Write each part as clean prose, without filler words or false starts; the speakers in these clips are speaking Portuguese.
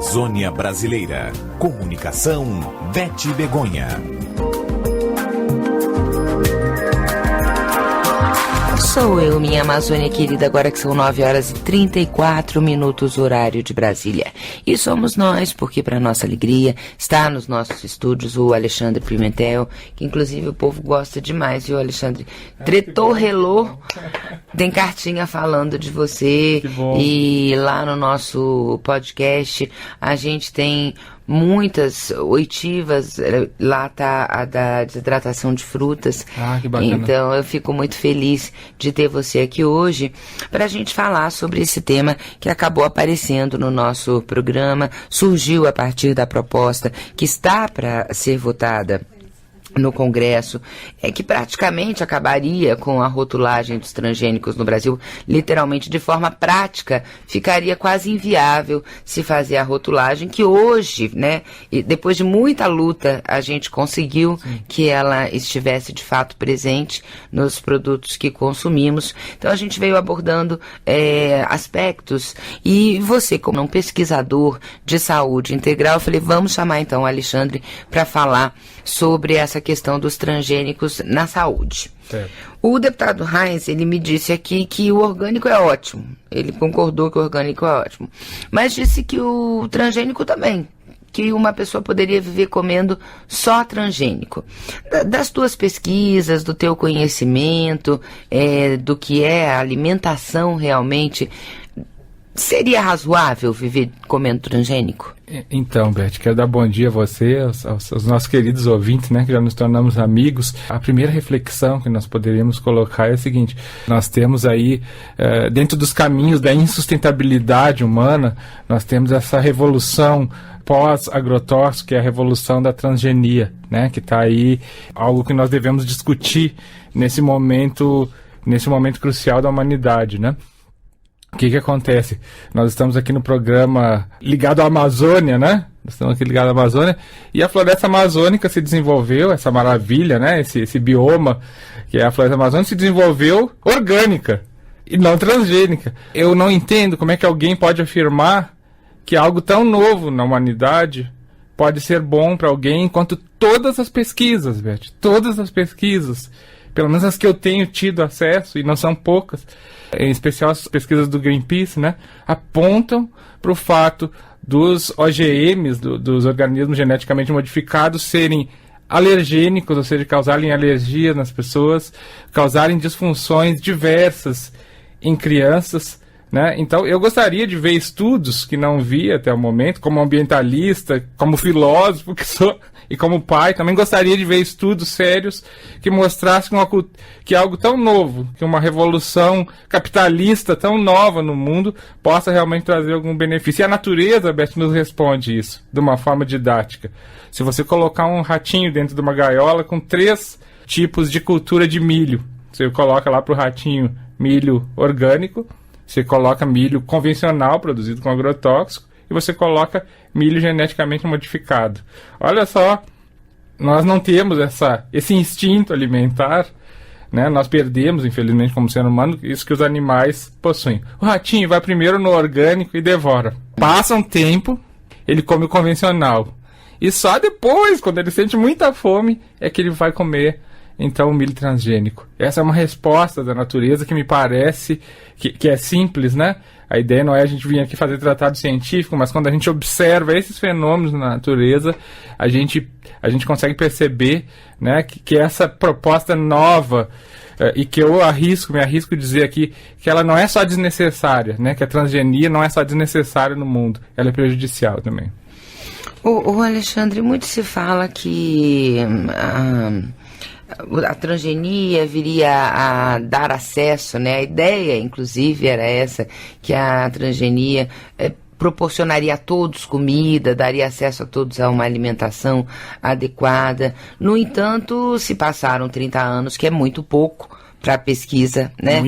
Amazônia Brasileira. Comunicação, Beth Begonha. Sou eu, minha Amazônia querida, agora que são 9h34, horário de Brasília. E somos nós, porque para nossa alegria está nos nossos estúdios o Alexandre Pimentel, que inclusive o povo gosta demais, viu, Alexandre? Tretou, relou, tem cartinha falando de você. Que bom. E lá no nosso podcast a gente tem muitas oitivas, lá tá a da desidratação de frutas. Que bacana. Então eu fico muito feliz de ter você aqui hoje para a gente falar sobre esse tema que acabou aparecendo no nosso programa, surgiu a partir da proposta que está para ser votada no Congresso, que praticamente acabaria com a rotulagem dos transgênicos no Brasil, literalmente de forma prática, ficaria quase inviável se fazer a rotulagem, que hoje, né, e depois de muita luta, a gente conseguiu que ela estivesse de fato presente nos produtos que consumimos. Então a gente veio abordando aspectos, e você, como um pesquisador de saúde integral, eu falei, vamos chamar então o Alexandre para falar sobre essa questão dos transgênicos na saúde. Certo. O deputado Heinz, ele me disse aqui que o orgânico é ótimo. Ele concordou que o orgânico é ótimo. Mas disse que o transgênico também. Que uma pessoa poderia viver comendo só transgênico. Das tuas pesquisas, do teu conhecimento, do que é a alimentação realmente, seria razoável viver comendo transgênico? Então, Beth, quero dar bom dia a você, aos nossos queridos ouvintes, né, que já nos tornamos amigos. A primeira reflexão que nós poderíamos colocar é a seguinte: nós temos aí, dentro dos caminhos da insustentabilidade humana, nós temos essa revolução pós-agrotóxico, que é a revolução da transgenia, né, que está aí, algo que nós devemos discutir nesse momento crucial da humanidade, né? O que acontece? Nós estamos aqui no programa ligado à Amazônia, né? Nós estamos aqui ligados à Amazônia, e a floresta amazônica se desenvolveu, essa maravilha, né? Esse bioma, que é a floresta amazônica, se desenvolveu orgânica e não transgênica. Eu não entendo como é que alguém pode afirmar que algo tão novo na humanidade pode ser bom para alguém, enquanto todas as pesquisas, Beth, todas as pesquisas, pelo menos as que eu tenho tido acesso, e não são poucas, em especial as pesquisas do Greenpeace, né, apontam para o fato dos OGMs, dos organismos geneticamente modificados, serem alergênicos, ou seja, causarem alergia nas pessoas, causarem disfunções diversas em crianças, né? Então eu gostaria de ver estudos que não vi até o momento, como ambientalista, como filósofo que sou, e como pai, também gostaria de ver estudos sérios que mostrassem que algo tão novo, que uma revolução capitalista tão nova no mundo possa realmente trazer algum benefício. E a natureza, Beth, nos responde isso de uma forma didática. Se você colocar um ratinho dentro de uma gaiola com 3 tipos de cultura de milho, você coloca lá para o ratinho milho orgânico, você coloca milho convencional produzido com agrotóxico, e você coloca milho geneticamente modificado. Olha só, nós não temos esse instinto alimentar, né? Nós perdemos, infelizmente, como ser humano, isso que os animais possuem. O ratinho vai primeiro no orgânico e devora. Passa um tempo, ele come o convencional. E só depois, quando ele sente muita fome, é que ele vai comer, então, o milho transgênico. Essa é uma resposta da natureza que me parece que é simples, né? A ideia não é a gente vir aqui fazer tratado científico, mas quando a gente observa esses fenômenos na natureza, a gente consegue perceber, né, que essa proposta nova, e que eu me arrisco dizer aqui, que ela não é só desnecessária, né, que a transgenia não é só desnecessária no mundo, ela é prejudicial também. O Alexandre, muito se fala que a transgenia viria a dar acesso, né? A ideia, inclusive, era essa, que a transgenia proporcionaria a todos comida, daria acesso a todos a uma alimentação adequada. No entanto, se passaram 30 anos, que é muito pouco para pesquisa, né,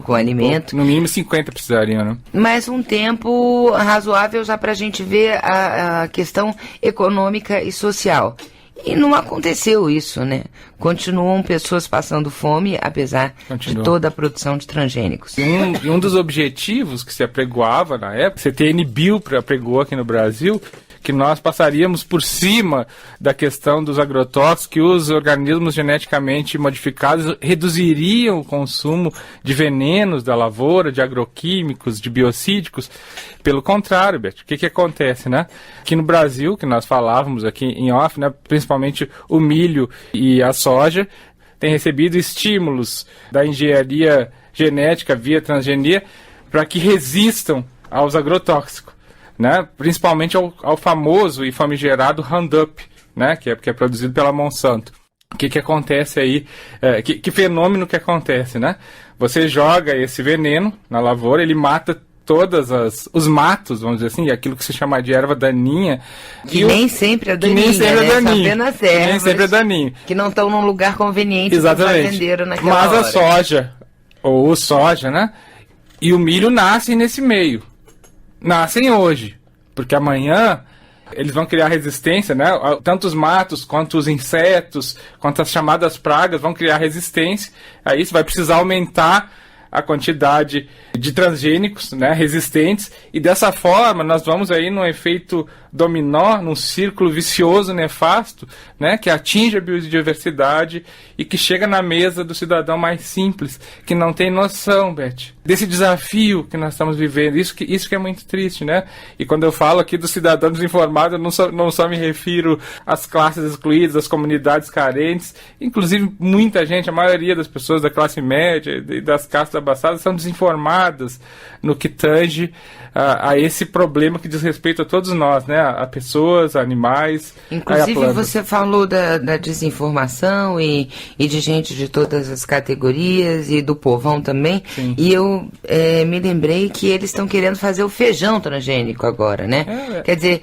com alimento. No mínimo 50 precisariam, né? Mas um tempo razoável já para a gente ver a questão econômica e social. E não aconteceu isso, né? Continuam pessoas passando fome, apesar de toda a produção de transgênicos. E um dos objetivos que se apregoava na época, a CTN-Bio apregou aqui no Brasil, que nós passaríamos por cima da questão dos agrotóxicos, que os organismos geneticamente modificados reduziriam o consumo de venenos da lavoura, de agroquímicos, de biocídicos. Pelo contrário, Beth, o que acontece, né? Aqui no Brasil, que nós falávamos aqui em off, né, principalmente o milho e a soja, tem recebido estímulos da engenharia genética via transgenia para que resistam aos agrotóxicos. Né, principalmente ao famoso e famigerado Roundup, né, que é produzido pela Monsanto. O que acontece aí? Que fenômeno que acontece, né? Você joga esse veneno na lavoura, ele mata todos os matos, vamos dizer assim, aquilo que se chama de erva daninha. Que nem sempre é daninha, apenas ervas, nem sempre é daninho. Que não estão num lugar conveniente para o fazendeiro naquela hora. Mas a soja, ou o soja, né, e o milho nascem nesse meio. Nascem hoje, porque amanhã eles vão criar resistência, né? Tanto os matos, quanto os insetos, quanto as chamadas pragas vão criar resistência. Aí você vai precisar aumentar a quantidade de transgênicos, né, resistentes, e dessa forma nós vamos aí num efeito dominó, num círculo vicioso nefasto, né, que atinge a biodiversidade e que chega na mesa do cidadão mais simples, que não tem noção, Beth, desse desafio que nós estamos vivendo. Isso que é muito triste, né? E quando eu falo aqui do cidadão desinformado, eu não só me refiro às classes excluídas, às comunidades carentes, inclusive muita gente, a maioria das pessoas da classe média e das castas abastadas são desinformadas no que tange a esse problema que diz respeito a todos nós, né? A pessoas, a animais. Inclusive você falou da desinformação e de gente de todas as categorias e do povão também. Sim. E eu me lembrei que eles estão querendo fazer o feijão transgênico agora, né? Quer dizer,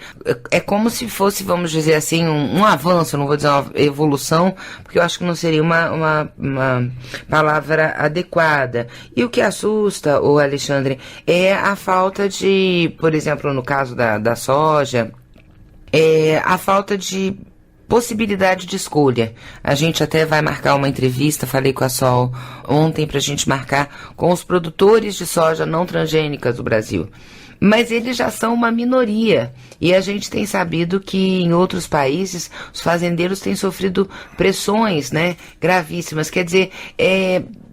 é como se fosse, vamos dizer assim, um avanço, não vou dizer uma evolução, porque eu acho que não seria uma palavra adequada. E o que assusta, o Alexandre, é a falta de, por exemplo, no caso da soja, a falta de possibilidade de escolha. A gente até vai marcar uma entrevista, falei com a Sol ontem, para a gente marcar com os produtores de soja não transgênicas do Brasil. Mas eles já são uma minoria, e a gente tem sabido que em outros países os fazendeiros têm sofrido pressões, né, gravíssimas. Quer dizer,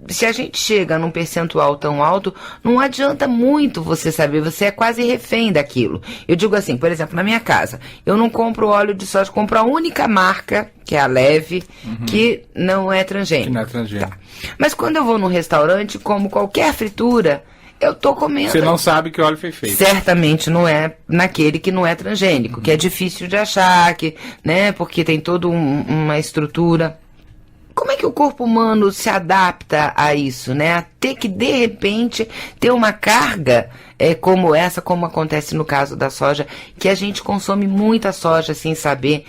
se a gente chega num percentual tão alto, não adianta muito você saber, você é quase refém daquilo. Eu digo assim, por exemplo, na minha casa, eu não compro óleo de soja, compro a única marca, que é a Leve, que não é transgênica. Que não é transgênica. Tá. Mas quando eu vou num restaurante, como qualquer fritura, eu tô comendo. Você não sabe que óleo foi feito. Certamente não é naquele que não é transgênico, que é difícil de achar, né, porque tem toda uma estrutura. Como é que o corpo humano se adapta a isso, né? A ter que, de repente, ter uma carga como essa, como acontece no caso da soja, que a gente consome muita soja sem saber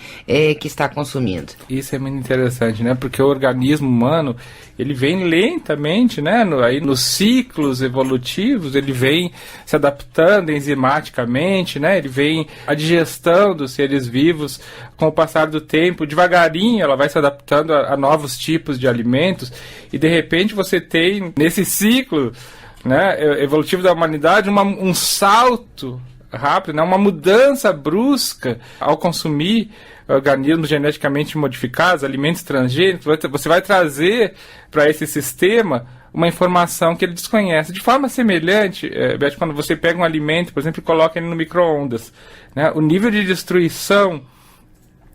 que está consumindo. Isso é muito interessante, né? Porque o organismo humano, ele vem lentamente, né? Aí nos ciclos evolutivos, ele vem se adaptando enzimaticamente, né? Ele vem a digestão dos seres vivos com o passar do tempo, devagarinho ela vai se adaptando a novos tipos de alimentos, e de repente você tem nesse ciclo, né, evolutivo da humanidade um salto rápido, né, uma mudança brusca ao consumir organismos geneticamente modificados, alimentos transgênicos. Você vai trazer para esse sistema uma informação que ele desconhece. De forma semelhante, Beth, quando você pega um alimento, por exemplo, e coloca ele no micro-ondas, né, o nível de destruição,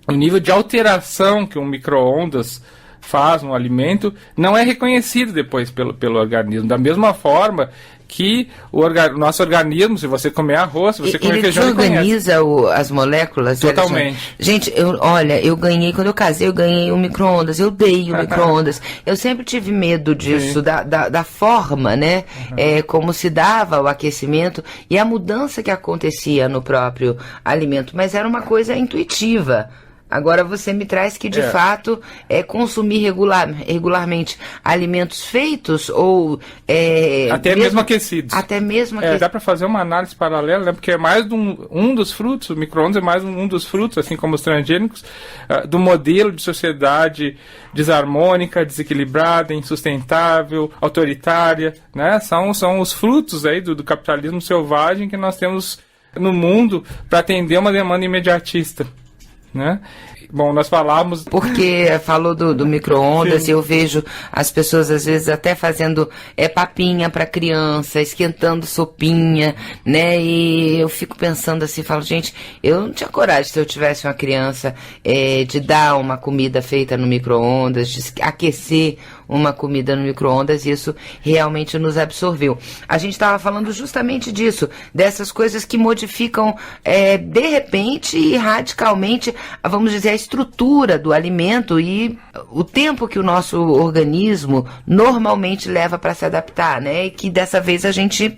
o nível de alteração que um micro-ondas faz no alimento não é reconhecido depois pelo organismo. Da mesma forma que o nosso organismo, se você comer arroz, se você comer feijão, ele organiza as moléculas. Totalmente. Gente, eu ganhei, quando eu casei, eu ganhei um micro-ondas, eu dei o micro-ondas. Eu sempre tive medo disso, da forma, né, como se dava o aquecimento e a mudança que acontecia no próprio alimento, mas era uma coisa intuitiva. Agora você me traz que, de fato, consumir regularmente alimentos feitos ou... até mesmo aquecidos. Até mesmo aquecidos. Dá para fazer uma análise paralela, né? Porque é mais um dos frutos, o micro-ondas é mais um dos frutos, assim como os transgênicos, do modelo de sociedade desarmônica, desequilibrada, insustentável, autoritária, né? São os frutos aí do capitalismo selvagem que nós temos no mundo para atender uma demanda imediatista, né? Bom, nós falamos... Porque falou do micro-ondas, eu vejo as pessoas às vezes até fazendo papinha para criança, esquentando sopinha, né? E eu fico pensando assim, falo, gente, eu não tinha coragem, se eu tivesse uma criança, de dar uma comida feita no micro-ondas, de aquecer uma comida no micro-ondas, e isso realmente nos absorveu. A gente estava falando justamente disso, dessas coisas que modificam de repente e radicalmente, vamos dizer, a estrutura do alimento e o tempo que o nosso organismo normalmente leva para se adaptar, né? E que dessa vez a gente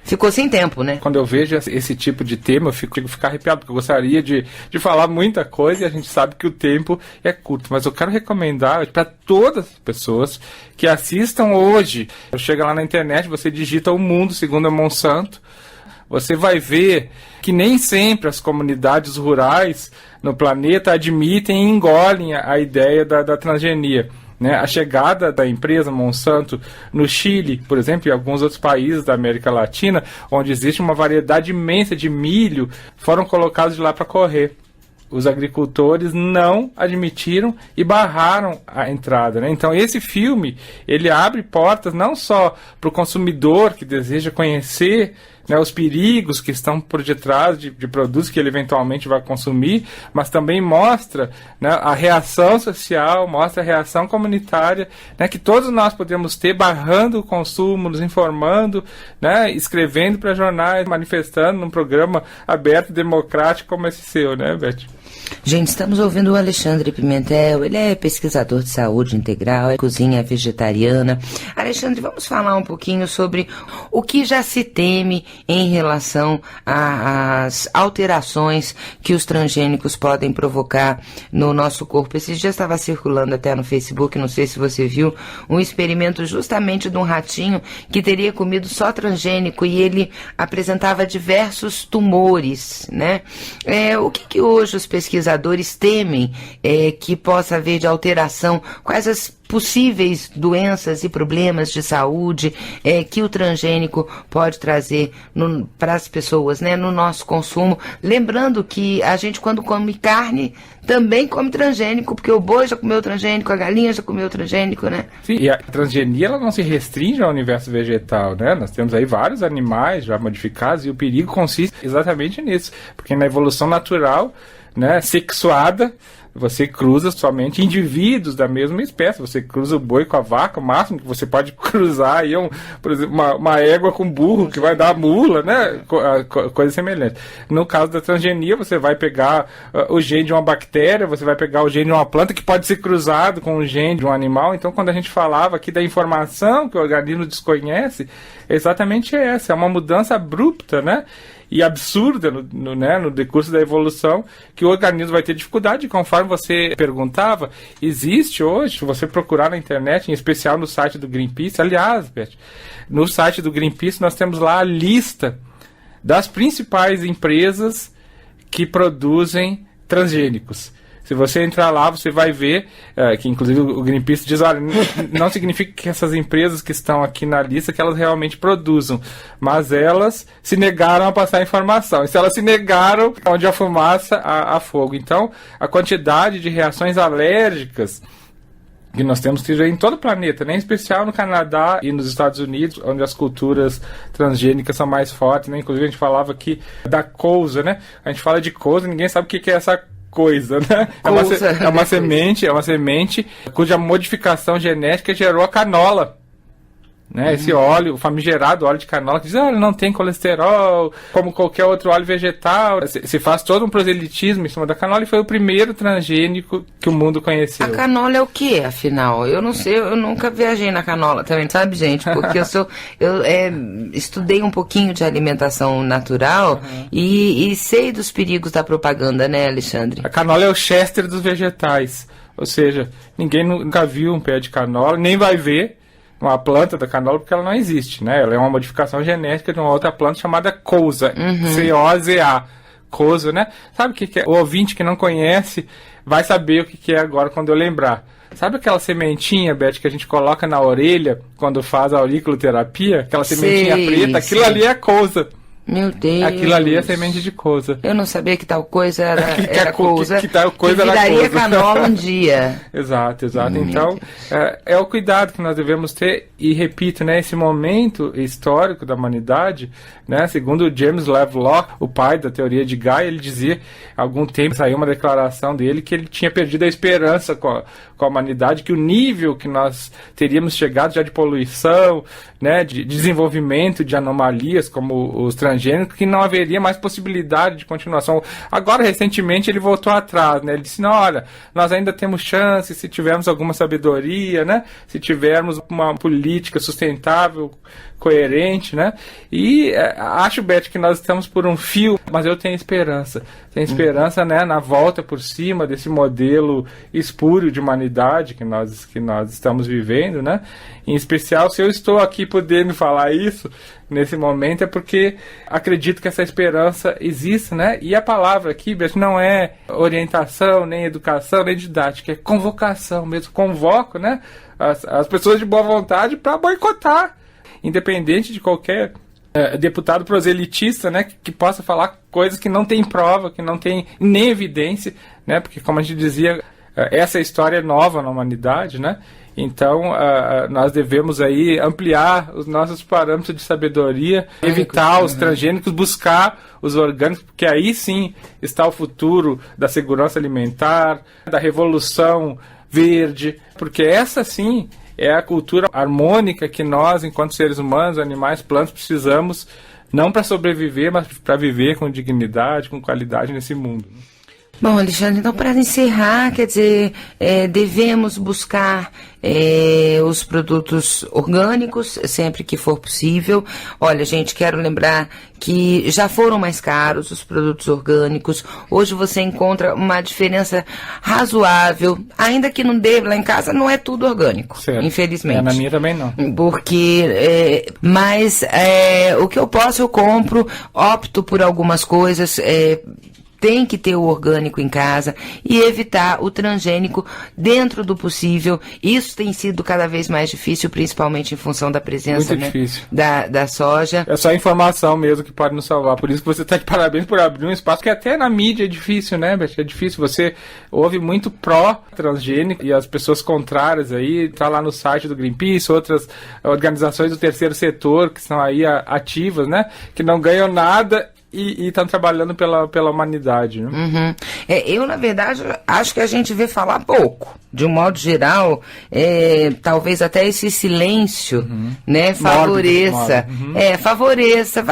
ficou sem tempo, né? Quando eu vejo esse tipo de tema, eu fico arrepiado, porque eu gostaria de falar muita coisa e a gente sabe que o tempo é curto. Mas eu quero recomendar para todas as pessoas que assistam hoje. Chega lá na internet, você digita O Mundo Segundo a Monsanto, você vai ver que nem sempre as comunidades rurais no planeta admitem e engolem a ideia da transgenia. Né? A chegada da empresa Monsanto no Chile, por exemplo, e alguns outros países da América Latina, onde existe uma variedade imensa de milho, foram colocados de lá para correr. Os agricultores não admitiram e barraram a entrada, né? Então esse filme, ele abre portas não só para o consumidor que deseja conhecer, né, os perigos que estão por detrás de produtos que ele eventualmente vai consumir, mas também mostra, né, a reação social, mostra a reação comunitária, né, que todos nós podemos ter barrando o consumo, nos informando, né, escrevendo para jornais, manifestando num programa aberto, democrático como esse seu, né, Beth? Gente, estamos ouvindo o Alexandre Pimentel, ele é pesquisador de saúde integral, é cozinha vegetariana. Alexandre, vamos falar um pouquinho sobre o que já se teme em relação às alterações que os transgênicos podem provocar no nosso corpo. Esses dias estava circulando até no Facebook, não sei se você viu, um experimento justamente de um ratinho que teria comido só transgênico e ele apresentava diversos tumores, né? O que hoje os pesquisadores temem que possa haver de alteração? Quais as possíveis doenças e problemas de saúde que o transgênico pode trazer para as pessoas, né, no nosso consumo? Lembrando que a gente, quando come carne, também come transgênico, porque o boi já comeu transgênico, a galinha já comeu transgênico, né? Sim, e a transgenia ela não se restringe ao universo vegetal, né? Nós temos aí vários animais já modificados e o perigo consiste exatamente nisso, porque na evolução natural, né, sexuada, você cruza somente indivíduos da mesma espécie. Você cruza o boi com a vaca, o máximo que você pode cruzar aí por exemplo, uma égua com burro, que vai dar mula, né? Coisa semelhante. No caso da transgenia, você vai pegar o gene de uma bactéria, você vai pegar o gene de uma planta que pode ser cruzado com o gene de um animal. Então, quando a gente falava aqui da informação que o organismo desconhece, é exatamente essa. É uma mudança abrupta, né? E absurda no decurso da evolução, que o organismo vai ter dificuldade. Conforme você perguntava, existe hoje, se você procurar na internet, em especial no site do Greenpeace, aliás, Beth, no site do Greenpeace nós temos lá a lista das principais empresas que produzem transgênicos. Se você entrar lá, você vai ver que, inclusive, o Greenpeace diz, olha, não significa que essas empresas que estão aqui na lista, que elas realmente produzam, mas elas se negaram a passar informação. E se elas se negaram, onde a fumaça, há fogo. Então, a quantidade de reações alérgicas que nós temos tido em todo o planeta, né? Em especial no Canadá e nos Estados Unidos, onde as culturas transgênicas são mais fortes, né? Inclusive, a gente falava aqui da couve, né? A gente fala de couve, ninguém sabe o que é essa coisa, né? É uma semente cuja modificação genética gerou a canola, né? Esse óleo, o famigerado óleo de canola, que diz, não tem colesterol, como qualquer outro óleo vegetal. Se faz todo um proselitismo em cima da canola, e foi o primeiro transgênico que o mundo conheceu. A canola é o que, afinal? Eu não sei, eu nunca viajei na canola também, sabe, gente? Porque eu estudei um pouquinho de alimentação natural e sei dos perigos da propaganda, né, Alexandre? A canola é o Chester dos vegetais, ou seja, ninguém nunca viu um pé de canola, nem vai ver uma planta da canola, porque ela não existe, né? Ela é uma modificação genética de uma outra planta chamada couza, C-O-Z-A, couza, né? Sabe o que é? O ouvinte que não conhece vai saber o que é agora quando eu lembrar. Sabe aquela sementinha, Beth, que a gente coloca na orelha quando faz a auriculoterapia? Aquela sementinha preta, aquilo ali é couza. Meu Deus. Aquilo ali é semente de couza. Eu não sabia que tal coisa era couza. Que tal coisa era viraria couza. canola um dia. Exato. Então, é o cuidado que nós devemos ter. E repito, né, esse momento histórico da humanidade, né, segundo James Lovelock, o pai da teoria de Gaia, ele dizia, há algum tempo saiu uma declaração dele que ele tinha perdido a esperança com a humanidade, que o nível que nós teríamos chegado já de poluição, né, de desenvolvimento de anomalias como os transgênicos, que não haveria mais possibilidade de continuação. Agora, recentemente, ele voltou atrás, né, ele disse, não, olha, nós ainda temos chance se tivermos alguma sabedoria, né, se tivermos uma política sustentável, coerente, né, e acho, Beth, que nós estamos por um fio, mas eu tenho esperança. Tenho esperança, né, na volta por cima desse modelo espúrio de humanidade que nós estamos vivendo, né? Em especial, se eu estou aqui podendo falar isso nesse momento, é porque acredito que essa esperança existe, né? E a palavra aqui, Beth, não é orientação, nem educação, nem didática, é convocação mesmo. Convoco, né, as pessoas de boa vontade para boicotar, independente de qualquer deputado proselitista, né, que possa falar coisas que não tem prova, que não tem nem evidência, né, porque, como a gente dizia, essa história é nova na humanidade, né, então nós devemos aí ampliar os nossos parâmetros de sabedoria, evitar os transgênicos, buscar os orgânicos, porque aí sim está o futuro da segurança alimentar, da revolução verde, porque essa sim é a cultura harmônica que nós, enquanto seres humanos, animais, plantas, precisamos, não para sobreviver, mas para viver com dignidade, com qualidade nesse mundo. Bom, Alexandre, então para encerrar, quer dizer, devemos buscar os produtos orgânicos sempre que for possível. Olha, gente, quero lembrar que já foram mais caros os produtos orgânicos. Hoje você encontra uma diferença razoável, ainda que não dê, lá em casa não é tudo orgânico, certo. Infelizmente. Na minha também não. Porque, mas o que eu posso eu compro, opto por algumas coisas, tem que ter o orgânico em casa e evitar o transgênico dentro do possível. Isso tem sido cada vez mais difícil, principalmente em função da presença, né, da soja. É só a informação mesmo que pode nos salvar. Por isso que você está de parabéns por abrir um espaço que até na mídia é difícil, né, Beth? É difícil. Você ouve muito pró-transgênico e as pessoas contrárias aí, tá lá no site do Greenpeace, outras organizações do terceiro setor que são aí ativas, né, que não ganham nada e estão trabalhando pela humanidade, né? Eu, na verdade, acho que a gente vê falar pouco. De um modo geral, talvez até esse silêncio, né, favoreça. Favoreça.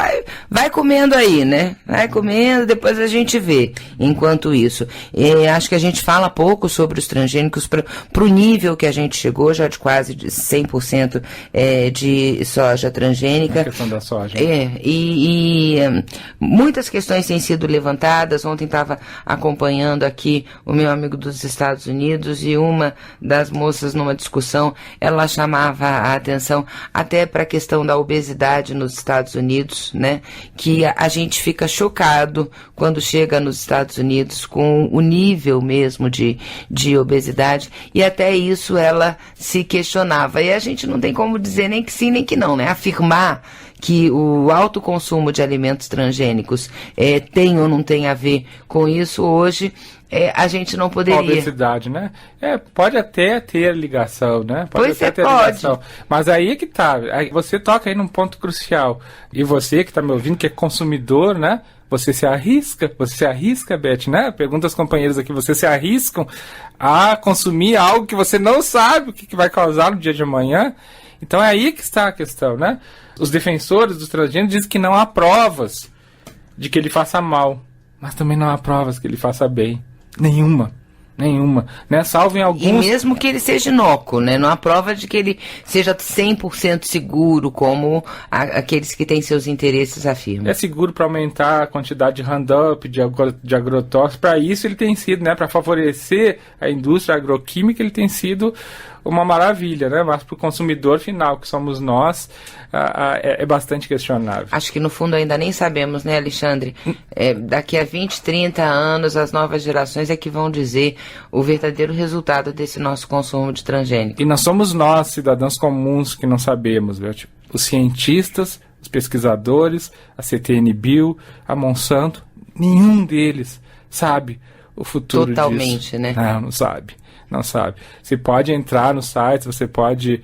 Vai comendo aí, né? Vai comendo, depois a gente vê. Enquanto isso, acho que a gente fala pouco sobre os transgênicos para o nível que a gente chegou, já de quase de 100% de soja transgênica. A questão da soja. Muitas questões têm sido levantadas. Ontem estava acompanhando aqui o meu amigo dos Estados Unidos e uma das moças numa discussão, ela chamava a atenção até para a questão da obesidade nos Estados Unidos, né? Que a gente fica chocado quando chega nos Estados Unidos com o nível mesmo de obesidade, e até isso ela se questionava. E a gente não tem como dizer nem que sim nem que não, né? Afirmar que o alto consumo de alimentos transgênicos tem ou não tem a ver com isso hoje, a gente não poderia. A obesidade, né? Pode até ter ligação, né? Pois até ter ligação. Mas aí é que tá. Você toca aí num ponto crucial. E você que está me ouvindo, que é consumidor, né? Você se arrisca, Beth, né? Pergunta aos companheiros aqui, vocês se arriscam a consumir algo que você não sabe o que vai causar no dia de amanhã? Então é aí que está a questão, né? Os defensores dos transgênicos dizem que não há provas de que ele faça mal, mas também não há provas que ele faça bem. Nenhuma, né? Salvo em alguns... E mesmo que ele seja inócuo, né? Não há prova de que ele seja 100% seguro, como aqueles que têm seus interesses afirmam. É seguro para aumentar a quantidade de Roundup, de agrotóxicos. Para isso ele tem sido, né? Para favorecer a indústria agroquímica, ele tem sido uma maravilha, né? Mas para o consumidor final, que somos nós, é bastante questionável. Acho que no fundo ainda nem sabemos, né, Alexandre? Daqui a 20, 30 anos, as novas gerações é que vão dizer o verdadeiro resultado desse nosso consumo de transgênico. E não somos nós, cidadãos comuns, que não sabemos, viu? Tipo, os cientistas, os pesquisadores, a CTN-Bio, a Monsanto, nenhum deles sabe o futuro disso. Totalmente, né? Não sabe. Não sabe. Você pode entrar no site, você pode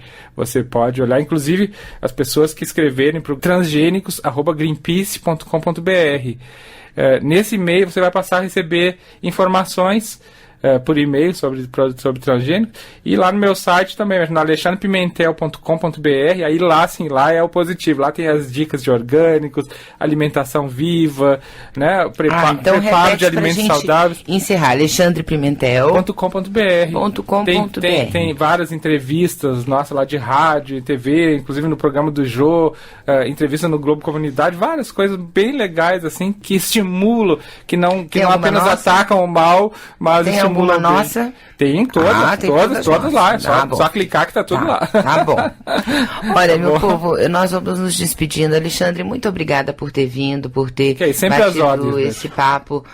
olhar, inclusive as pessoas que escreverem para o transgênicos@greenpeace.com.br. Nesse e-mail você vai passar a receber informações por e-mail sobre transgênicos, e lá no meu site também, no alexandrepimentel.com.br, aí lá sim, lá é o positivo, lá tem as dicas de orgânicos, alimentação viva, né, preparo de alimentos saudáveis. Encerrar, alexandrepimentel.com.br. Tem várias entrevistas, nossa, lá de rádio, TV, inclusive no programa do Jô, entrevista no Globo Comunidade, várias coisas bem legais, assim, que estimulam, que não apenas atacam o mal, mas estimulam. Alguma nossa? Tem todas lá. É só clicar que tá tudo lá. Tá bom. Olha, meu povo, nós vamos nos despedindo. Alexandre, muito obrigada por ter vindo, por ter batido esse papo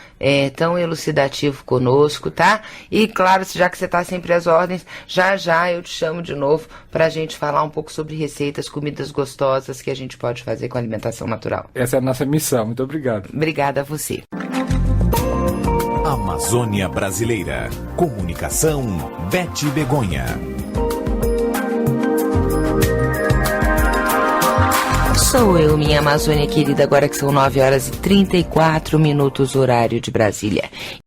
tão elucidativo conosco, tá? E claro, já que você tá sempre às ordens, já eu te chamo de novo pra gente falar um pouco sobre receitas, comidas gostosas que a gente pode fazer com alimentação natural. Essa é a nossa missão. Muito obrigado. Obrigada a você. Amazônia Brasileira. Comunicação, Beth Begonha. Sou eu, minha Amazônia querida, agora que são 9 horas e 34 minutos, horário de Brasília.